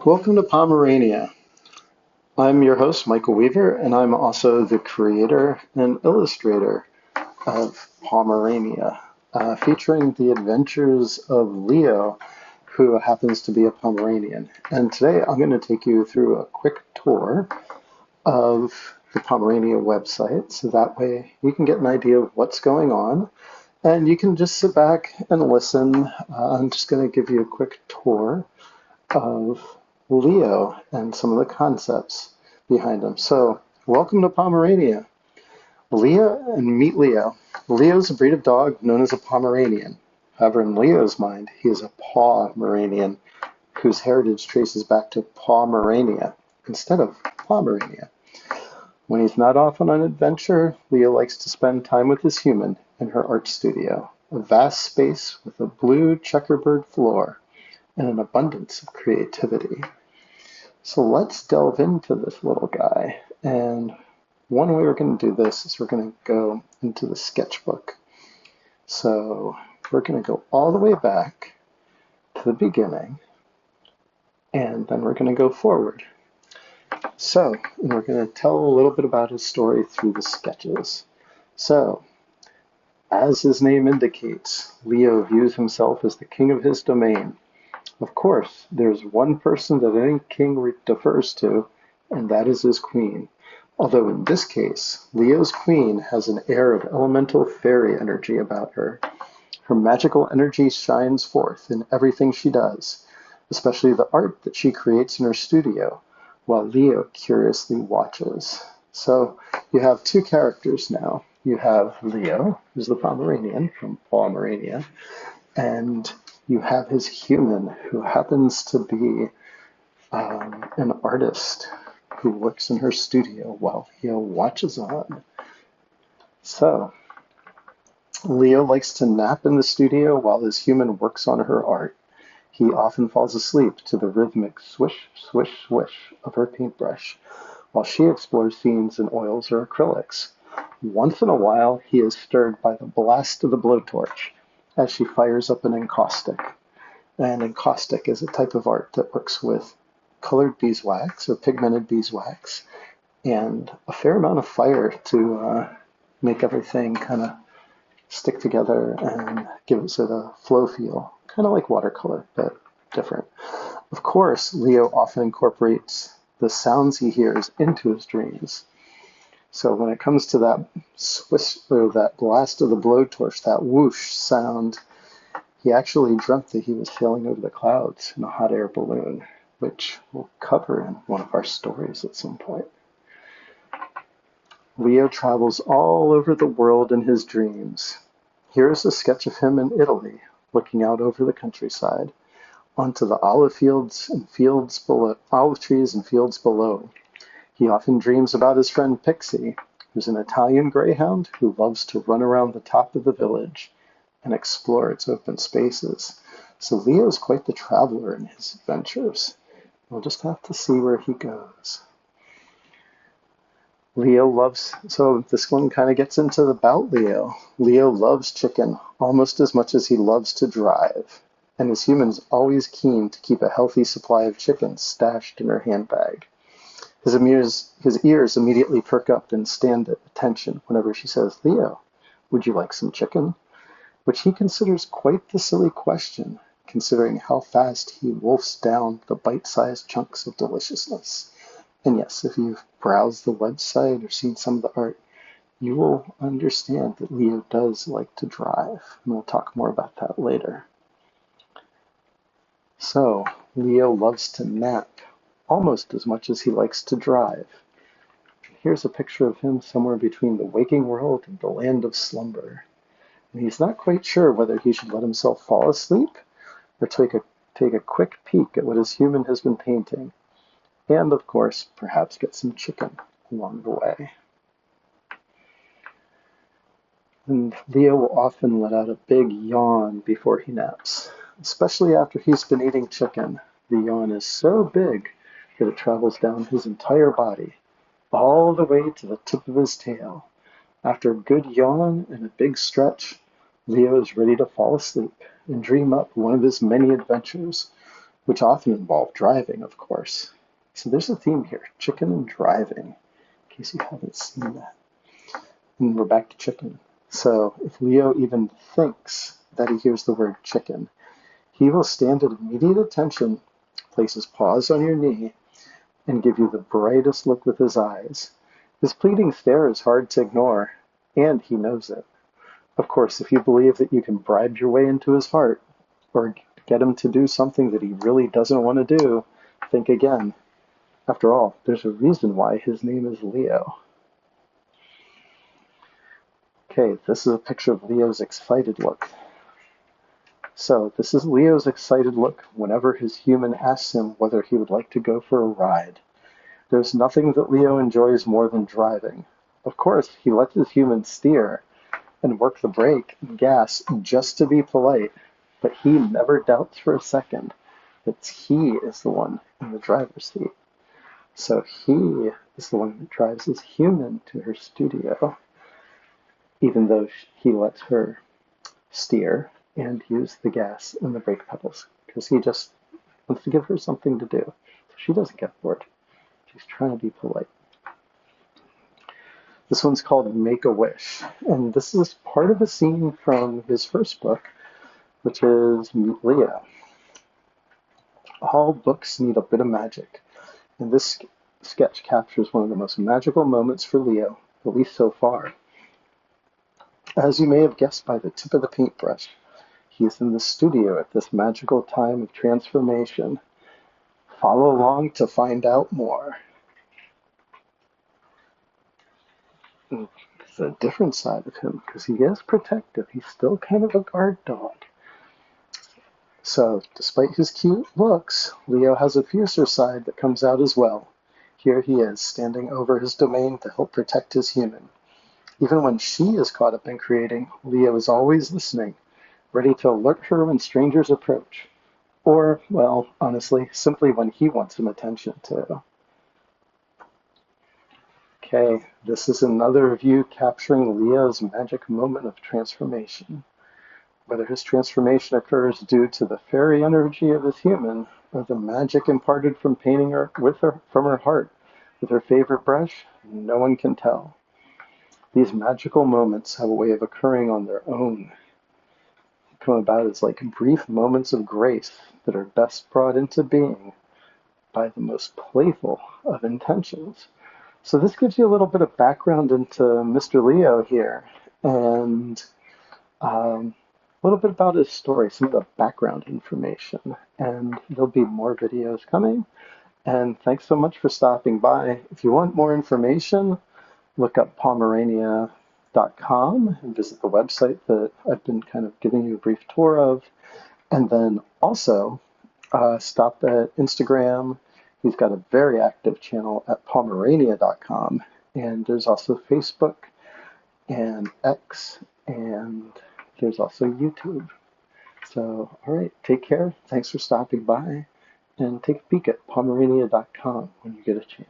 Welcome to Pawmerania. I'm your host, Michael Weaver, and I'm also the creator and illustrator of Pawmerania, featuring the adventures of Leo, who happens to be a Pomeranian. And today I'm going to take you through a quick tour of the Pomerania website, so that way you can get an idea of what's going on, and you can just sit back and listen. I'm just going to give you a quick tour of Leo and some of the concepts behind him. So, welcome to Pomerania. Leo and meet Leo. Leo's a breed of dog known as a Pomeranian. However, in Leo's mind, he is a Pawmeranian whose heritage traces back to Pawmerania instead of Pomerania. When he's not off on an adventure, Leo likes to spend time with his human in her art studio, a vast space with a blue checkerboard floor and an abundance of creativity. So let's delve into this little guy. And one way we're going to do this is we're going to go into the sketchbook. So we're going to go all the way back to the beginning, and then we're going to go forward. So, and we're going to tell a little bit about his story through the sketches. So, as his name indicates, Leo views himself as the king of his domain. Of course, there's one person that any king defers to, and that is his queen. Although in this case, Leo's queen has an air of elemental fairy energy about her. Her magical energy shines forth in everything she does, especially the art that she creates in her studio, while Leo curiously watches. So you have two characters now. You have Leo, who's the Pomeranian from Pawmerania, and you have his human, who happens to be an artist who works in her studio while Leo watches on. So, Leo likes to nap in the studio while his human works on her art. He often falls asleep to the rhythmic swish, swish, swish of her paintbrush, while she explores themes in oils or acrylics. Once in a while, he is stirred by the blast of the blowtorch as she fires up an encaustic. An encaustic is a type of art that works with colored beeswax or pigmented beeswax and a fair amount of fire to make everything kind of stick together and gives it a flow feel, kind of like watercolor, but different. Of course, Leo often incorporates the sounds he hears into his dreams. So when it comes to that swish or that blast of the blowtorch, that whoosh sound, he actually dreamt that he was sailing over the clouds in a hot air balloon, which we'll cover in one of our stories at some point. Leo travels all over the world in his dreams. Here is a sketch of him in Italy, looking out over the countryside, onto the olive fields and fields below, olive trees and fields below. He often dreams about his friend Pixie, who's an Italian greyhound who loves to run around the top of the village and explore its open spaces. So Leo is quite the traveler in his adventures. We'll just have to see where he goes. So this one kind of gets into about Leo. Leo loves chicken almost as much as he loves to drive, and his human is always keen to keep a healthy supply of chicken stashed in her handbag. His ears immediately perk up and stand at attention whenever she says, "Leo, would you like some chicken?" Which he considers quite the silly question, considering how fast he wolfs down the bite-sized chunks of deliciousness. And yes, if you've browsed the website or seen some of the art, you will understand that Leo does like to drive, and we'll talk more about that later. So, Leo loves to nap almost as much as he likes to drive. Here's a picture of him somewhere between the waking world and the land of slumber. And he's not quite sure whether he should let himself fall asleep or take a quick peek at what his human has been painting. And, of course, perhaps get some chicken along the way. And Leo will often let out a big yawn before he naps, especially after he's been eating chicken. The yawn is so big that it travels down his entire body, all the way to the tip of his tail. After a good yawn and a big stretch, Leo is ready to fall asleep and dream up one of his many adventures, which often involve driving, of course. So there's a theme here, chicken and driving, in case you haven't seen that. And we're back to chicken. So if Leo even thinks that he hears the word chicken, he will stand at immediate attention, place his paws on your knee, and give you the brightest look with his eyes. His pleading stare is hard to ignore, and he knows it. Of course, if you believe that you can bribe your way into his heart, or get him to do something that he really doesn't want to do, think again. After all, there's a reason why his name is Leo. Okay, this is a picture of Leo's excited look. So this is Leo's excited look whenever his human asks him whether he would like to go for a ride. There's nothing that Leo enjoys more than driving. Of course, he lets his human steer and work the brake and gas just to be polite, but he never doubts for a second that he is the one in the driver's seat. So he is the one that drives his human to her studio, even though he lets her steer and use the gas and the brake pedals, because he just wants to give her something to do. So she doesn't get bored. She's trying to be polite. This one's called Make-A-Wish, and this is part of a scene from his first book, which is Meet Leo. All books need a bit of magic, and this sketch captures one of the most magical moments for Leo, at least so far. As you may have guessed by the tip of the paintbrush, he is in the studio at this magical time of transformation. Follow along to find out more. It's a different side of him, because he is protective. He's still kind of a guard dog. So, despite his cute looks, Leo has a fiercer side that comes out as well. Here he is, standing over his domain to help protect his human. Even when she is caught up in creating, Leo is always listening, ready to alert her when strangers approach. Or, well, honestly, simply when he wants some attention too. Okay, this is another view capturing Leo's magic moment of transformation. Whether his transformation occurs due to the fairy energy of his human, or the magic imparted from painting her from her heart with her favorite brush, no one can tell. These magical moments have a way of occurring on their own. They come about as like brief moments of grace that are best brought into being by the most playful of intentions. So this gives you a little bit of background into Mr. Leo here, and a little bit about his story, some of the background information, and there'll be more videos coming. And thanks so much for stopping by. If you want more information, look up Pawmerania.com and visit the website that I've been kind of giving you a brief tour of. And then also stop at Instagram. He's got a very active channel at Pawmerania.com. And there's also Facebook and X, and there's also YouTube. So, all right, take care. Thanks for stopping by. And take a peek at Pawmerania.com when you get a chance.